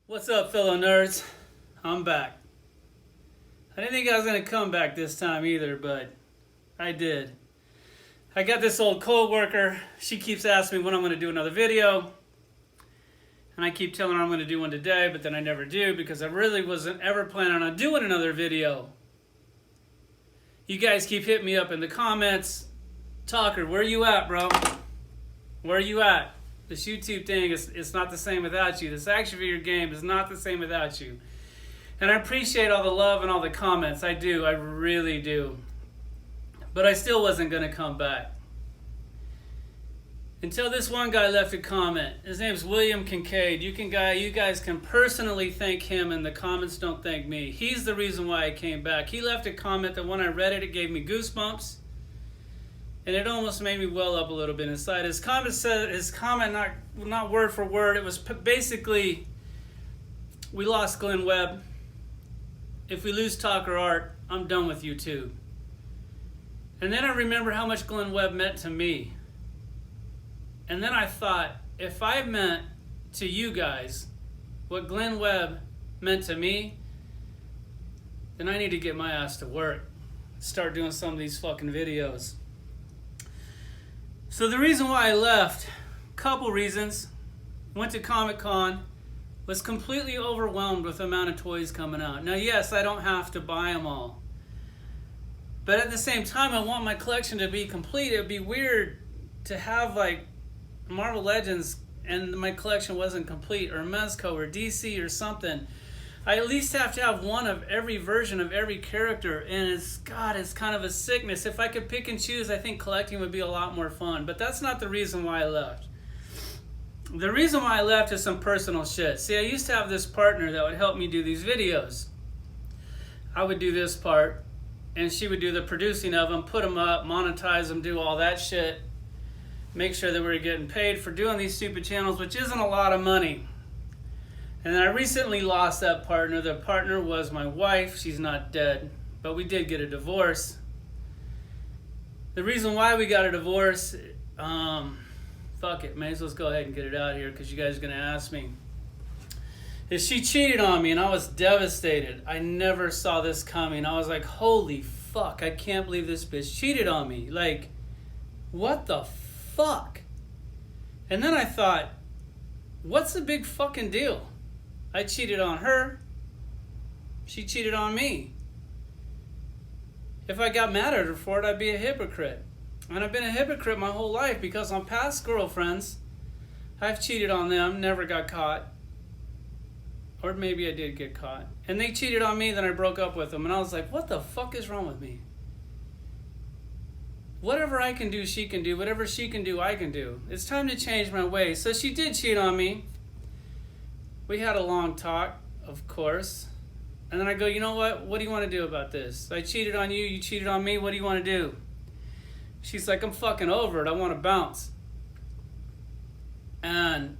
What's up, fellow nerds? I'm back. I didn't think I was going to come back this time either, but I did. I got this old co-worker. She keeps asking me when I'm going to do another video. And I keep telling her I'm going to do one today, but then I never do because I really wasn't ever planning on doing another video. You guys keep hitting me up in the comments. Talker, where you at, bro? Where are you at? This YouTube thing, it's not the same without you. This action figure game is not the same without you. And I appreciate all the love and all the comments. I do. I really do. But I still wasn't going to come back. Until this one guy left a comment. His name's William Kincaid. You guys can personally thank him in the comments. Don't thank me. He's the reason why I came back. He left a comment that when I read it, it gave me goosebumps. And it almost made me well up a little bit inside. His comment, not word for word, it was basically, we lost Glenn Webb. If we lose Talker Art, I'm done with YouTube. And then I remember how much Glenn Webb meant to me. And then I thought, if I meant to you guys what Glenn Webb meant to me, then I need to get my ass to work. Start doing some of these fucking videos. So the reason why I left, couple reasons. Went to Comic-Con, was completely overwhelmed with the amount of toys coming out. Now yes, I don't have to buy them all. But at the same time, I want my collection to be complete. It would be weird to have like Marvel Legends and my collection wasn't complete, or Mezco or DC or something. I at least have to have one of every version of every character, and it's kind of a sickness. If I could pick and choose, I think collecting would be a lot more fun, but that's not the reason why I left. The reason why I left is some personal shit. See, I used to have this partner that would help me do these videos. I would do this part, and she would do the producing of them, put them up, monetize them, do all that shit, make sure that we were getting paid for doing these stupid channels, which isn't a lot of money. And then I recently lost that partner. The partner was my wife. She's not dead, but we did get a divorce. The reason why we got a divorce, fuck it, may as well go ahead and get it out here because you guys are going to ask me, is she cheated on me, and I was devastated. I never saw this coming. I was like, holy fuck, I can't believe this bitch cheated on me. Like, what the fuck? And then I thought, what's the big fucking deal? I cheated on her. She cheated on me. If I got mad at her for it, I'd be a hypocrite. And I've been a hypocrite my whole life because on past girlfriends, I've cheated on them, never got caught. Or maybe I did get caught. And they cheated on me, then I broke up with them. And I was like, what the fuck is wrong with me? Whatever I can do, she can do. Whatever she can do, I can do. It's time to change my ways. So she did cheat on me. We had a long talk, of course. And then I go, you know what? What do you want to do about this? I cheated on you, you cheated on me. What do you want to do? She's like, I'm fucking over it. I want to bounce. And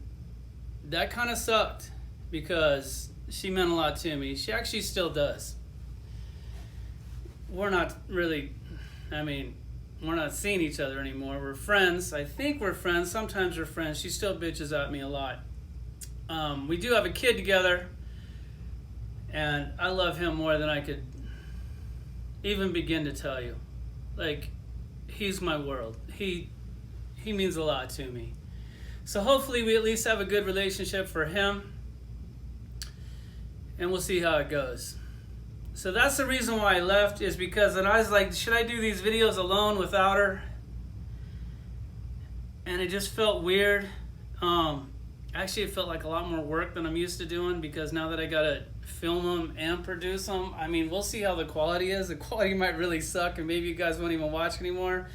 that kind of sucked because she meant a lot to me. She actually still does. We're not really, we're not seeing each other anymore. We're friends. I think we're friends. Sometimes we're friends. She still bitches at me a lot. We do have a kid together, and I love him more than I could even begin to tell you. Like, he's my world. He means a lot to me. So hopefully we at least have a good relationship for him, and we'll see how it goes. So that's the reason why I left, is because then I was like, should I do these videos alone without her? And it just felt weird. Actually, it felt like a lot more work than I'm used to doing because now that I gotta film them and produce them, we'll see how the quality is. The quality might really suck and maybe you guys won't even watch anymore,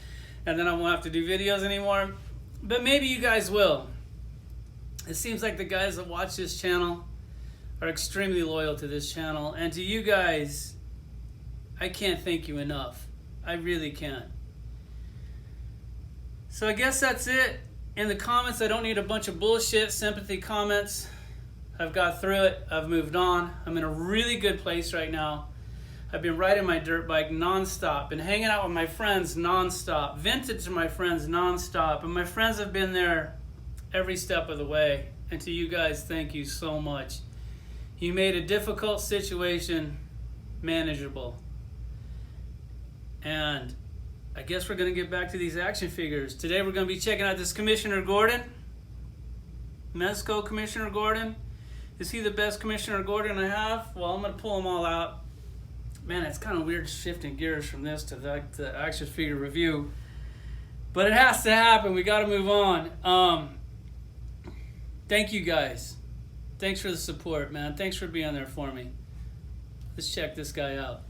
and then I won't have to do videos anymore. But maybe you guys will. It seems like the guys that watch this channel are extremely loyal to this channel, and to you guys, I can't thank you enough. I really can't. So I guess that's it. In the comments, I don't need a bunch of bullshit sympathy comments. I've got through it. I've moved on. I'm in a really good place right now. I've been riding my dirt bike nonstop, been hanging out with my friends nonstop, vented to my friends nonstop, and my friends have been there every step of the way. And to you guys, thank you so much. You made a difficult situation manageable. And I guess we're going to get back to these action figures. Today we're going to be checking out this Commissioner Gordon. Mezco Commissioner Gordon. Is he the best Commissioner Gordon I have? Well, I'm going to pull them all out. Man, it's kind of weird shifting gears from this to the action figure review. But it has to happen. We got to move on. Thank you guys. Thanks for the support, man. Thanks for being there for me. Let's check this guy out.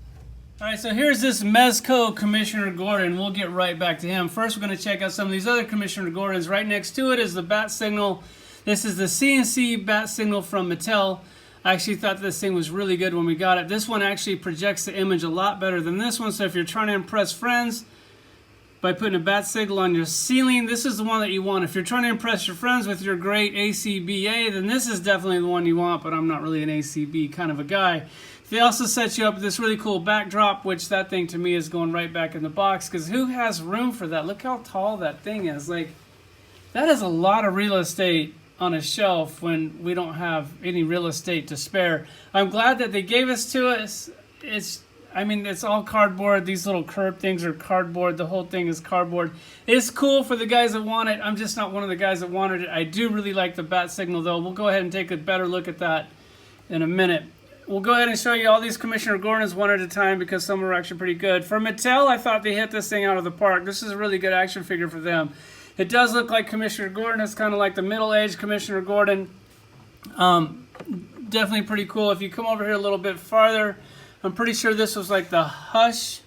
All right, so here's this Mezco Commissioner Gordon. We'll get right back to him. First, we're going to check out some of these other Commissioner Gordons. Right next to it is the bat signal. This is the CNC bat signal from Mattel. I actually thought this thing was really good when we got it. This one actually projects the image a lot better than this one. So if you're trying to impress friends by putting a bat signal on your ceiling, this is the one that you want. If you're trying to impress your friends with your great ACBA, then this is definitely the one you want, but I'm not really an ACB kind of a guy. They also set you up with this really cool backdrop, which that thing to me is going right back in the box, because who has room for that? Look how tall that thing is. Like, that is a lot of real estate on a shelf when we don't have any real estate to spare. I'm glad that they gave us to us. I mean, it's all cardboard. These little curved things are cardboard. The whole thing is cardboard. It's cool for the guys that want it. I'm just not one of the guys that wanted it. I do really like the bat signal, though. We'll go ahead and take a better look at that in a minute. We'll go ahead and show you all these Commissioner Gordons one at a time because some are actually pretty good. For Mattel, I thought they hit this thing out of the park. This is a really good action figure for them. It does look like Commissioner Gordon. It's kind of like the middle-aged Commissioner Gordon. Definitely pretty cool. If you come over here a little bit farther, I'm pretty sure this was like the Hush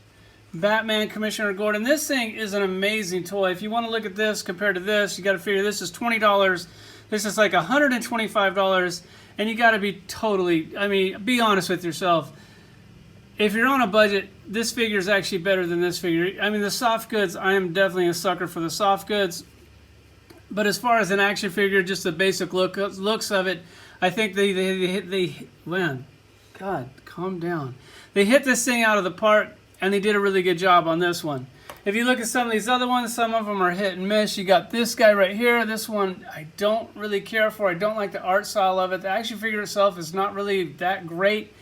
Batman Commissioner Gordon. This thing is an amazing toy. If you want to look at this compared to this, you got to figure this is $20. This is like $125. And you got to be totally, I mean, be honest with yourself. If you're on a budget, this figure is actually better than this figure. I mean, the soft goods, I am definitely a sucker for the soft goods. But as far as an action figure, just the basic looks of it, I think man, God, calm down. They hit this thing out of the park, and they did a really good job on this one. If you look at some of these other ones, some of them are hit and miss. You got this guy right here. This one I don't really care for. I don't like the art style of it. The action figure itself is not really that great.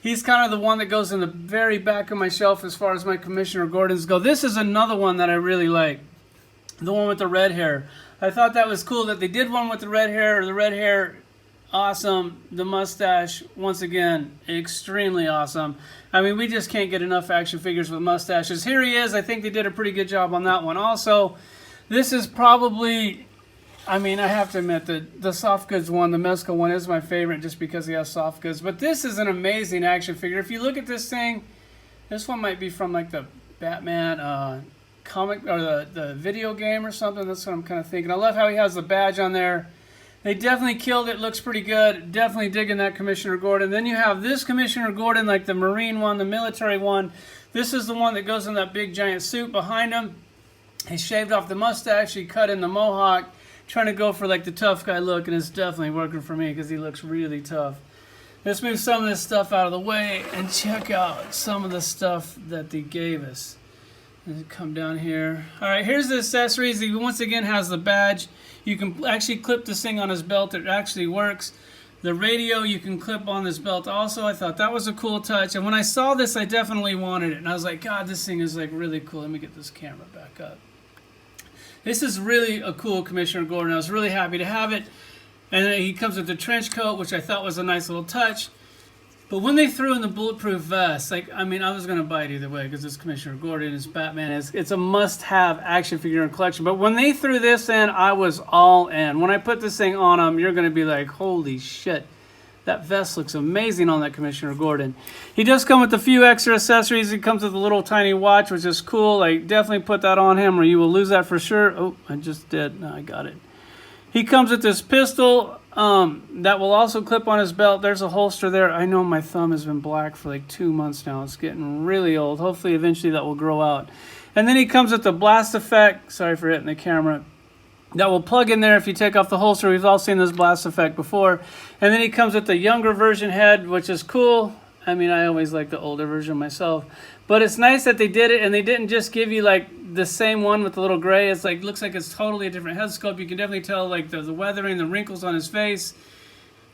He's kind of the one that goes in the very back of my shelf as far as my Commissioner Gordons go. This is another one that I really like. The one with the red hair. I thought that was cool that they did one with the red hair. The red hair, awesome. The mustache, once again, extremely awesome. I mean, we just can't get enough action figures with mustaches. Here he is. I think they did a pretty good job on that one. Also, this is probably, I mean, I have to admit that the soft goods one, the Mezco one, is my favorite just because he has soft goods. But this is an amazing action figure. If you look at this thing, this one might be from like the Batman comic or the video game or something. That's what I'm kind of thinking. I love how he has the badge on there. They definitely killed it. Looks pretty good. Definitely digging that Commissioner Gordon. Then you have this Commissioner Gordon, like the Marine one, the military one. This is the one that goes in that big giant suit behind him. He shaved off the mustache. He cut in the mohawk. Trying to go for like the tough guy look, and it's definitely working for me because he looks really tough. Let's move some of this stuff out of the way and check out some of the stuff that they gave us. Let's come down here. All right, here's the accessories. He once again has the badge. You can actually clip this thing on his belt. It actually works. The radio you can clip on this belt also. I thought that was a cool touch. And when I saw this, I definitely wanted it. And I was like, God, this thing is like really cool. Let me get this camera back up. This is really a cool Commissioner Gordon. I was really happy to have it. And he comes with the trench coat, which I thought was a nice little touch. But when they threw in the bulletproof vest, like, I mean, I was going to buy it either way because it's Commissioner Gordon, it's Batman. It's a must-have action figure in collection. But when they threw this in, I was all in. When I put this thing on him, you're going to be like, holy shit. That vest looks amazing on that Commissioner Gordon. He does come with a few extra accessories. He comes with a little tiny watch, which is cool. I definitely put that on him or you will lose that for sure. Oh, I just did. No, I got it. He comes with this pistol that will also clip on his belt. There's a holster there. I know my thumb has been black for like 2 months now. It's getting really old. Hopefully eventually that will grow out. And then he comes with the blast effect. Sorry for hitting the camera. That will plug in there if you take off the holster. We've all seen this blast effect before. And then he comes with the younger version head, which is cool. I mean, I always like the older version myself. But it's nice that they did it, and they didn't just give you like the same one with the little gray. It's like, looks like it's totally a different head sculpt. You can definitely tell like the weathering, the wrinkles on his face.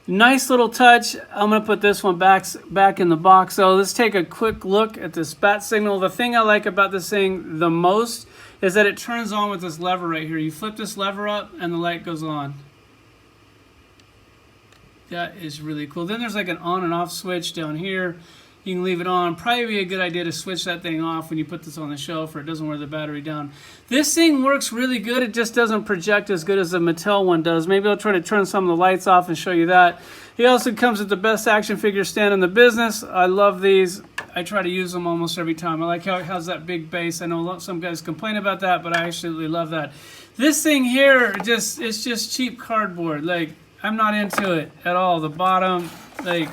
Nice little touch. I'm going to put this one back in the box. So let's take a quick look at this bat signal. The thing I like about this thing the most is that it turns on with this lever right here. You flip this lever up and the light goes on. That is really cool. Then there's like an on and off switch down here. You can leave it on. Probably be a good idea to switch that thing off when you put this on the shelf or it doesn't wear the battery down. This thing works really good. It just doesn't project as good as the Mattel one does. Maybe I'll try to turn some of the lights off and show you that. He also comes with the best action figure stand in the business. I love these. I try to use them almost every time. I like how it has that big base. I know some guys complain about that, but I absolutely love that. This thing here, it's just cheap cardboard. Like, I'm not into it at all. The bottom, like,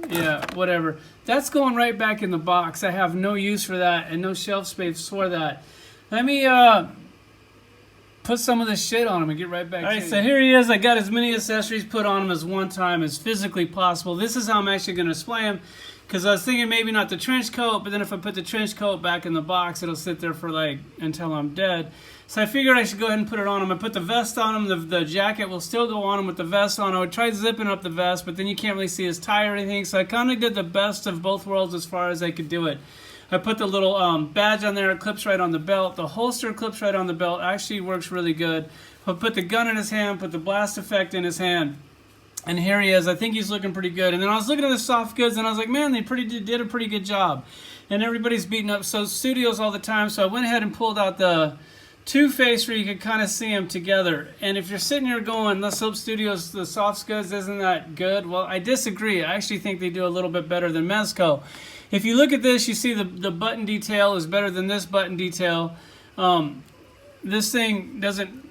yeah, whatever. That's going right back in the box. I have no use for that and no shelf space for that. Let me put some of this shit on him and get right back to it. All right, so here he is. I got as many accessories put on him as one time as physically possible. This is how I'm actually going to display him, because I was thinking maybe not the trench coat, but then if I put the trench coat back in the box, it'll sit there for like until I'm dead. So I figured I should go ahead and put it on him. I put the vest on him. The jacket will still go on him with the vest on. I would try zipping up the vest, but then you can't really see his tie or anything. So I kind of did the best of both worlds as far as I could do it. I put the little badge on there. It clips right on the belt. The holster clips right on the belt. Actually works really good. I put the gun in his hand, put the blast effect in his hand. And here he is. I think he's looking pretty good. And then I was looking at the soft goods, and I was like, man, they did a pretty good job. And everybody's beating up studios all the time, so I went ahead and pulled out the Two-Face where you could kind of see them together. And if you're sitting here going, the Soap Studios, the soft goods, isn't that good? Well, I disagree. I actually think they do a little bit better than Mezco. If you look at this, you see the button detail is better than this button detail. This thing doesn't,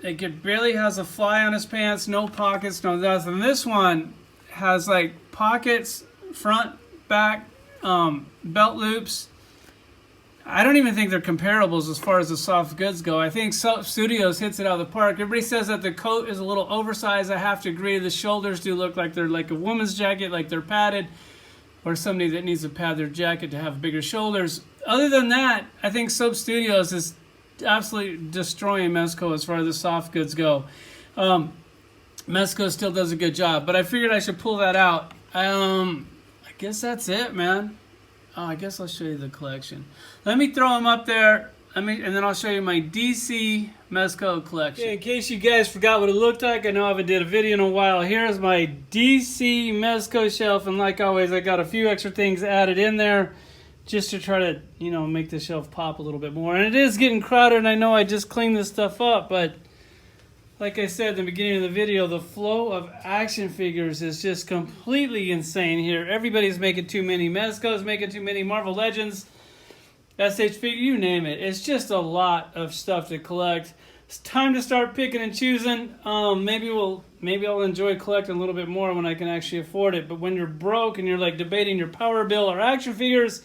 it barely has a fly on his pants, no pockets, no nothing. This one has like pockets, front, back, belt loops. I don't even think they're comparables as far as the soft goods go. I think Soap Studios hits it out of the park. Everybody says that the coat is a little oversized. I have to agree. The shoulders do look like they're like a woman's jacket, like they're padded, or somebody that needs to pad their jacket to have bigger shoulders. Other than that, I think Soap Studios is absolutely destroying Mezco as far as the soft goods go. Mezco still does a good job, but I figured I should pull that out. I guess that's it, man. Oh, I guess I'll show you the collection. Let me throw them up there, and then I'll show you my DC Mezco collection. Okay, in case you guys forgot what it looked like, I know I haven't did a video in a while. Here's my DC Mezco shelf, and like always, I got a few extra things added in there just to try to, you know, make the shelf pop a little bit more. And it is getting crowded, and I know I just cleaned this stuff up, but like I said in the beginning of the video, the flow of action figures is just completely insane here. Everybody's making too many. Mezco's making too many. Marvel Legends, SH figure, you name it. It's just a lot of stuff to collect. It's time to start picking and choosing. Maybe I'll enjoy collecting a little bit more when I can actually afford it. But when you're broke and you're like debating your power bill or action figures,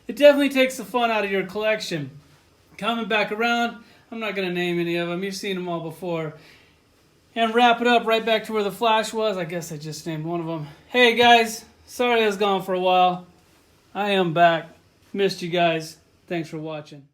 it definitely takes the fun out of your collection. Coming back around, I'm not going to name any of them. You've seen them all before. And wrap it up right back to where the Flash was. I guess I just named one of them. Hey guys, sorry I was gone for a while. I am back. Missed you guys. Thanks for watching.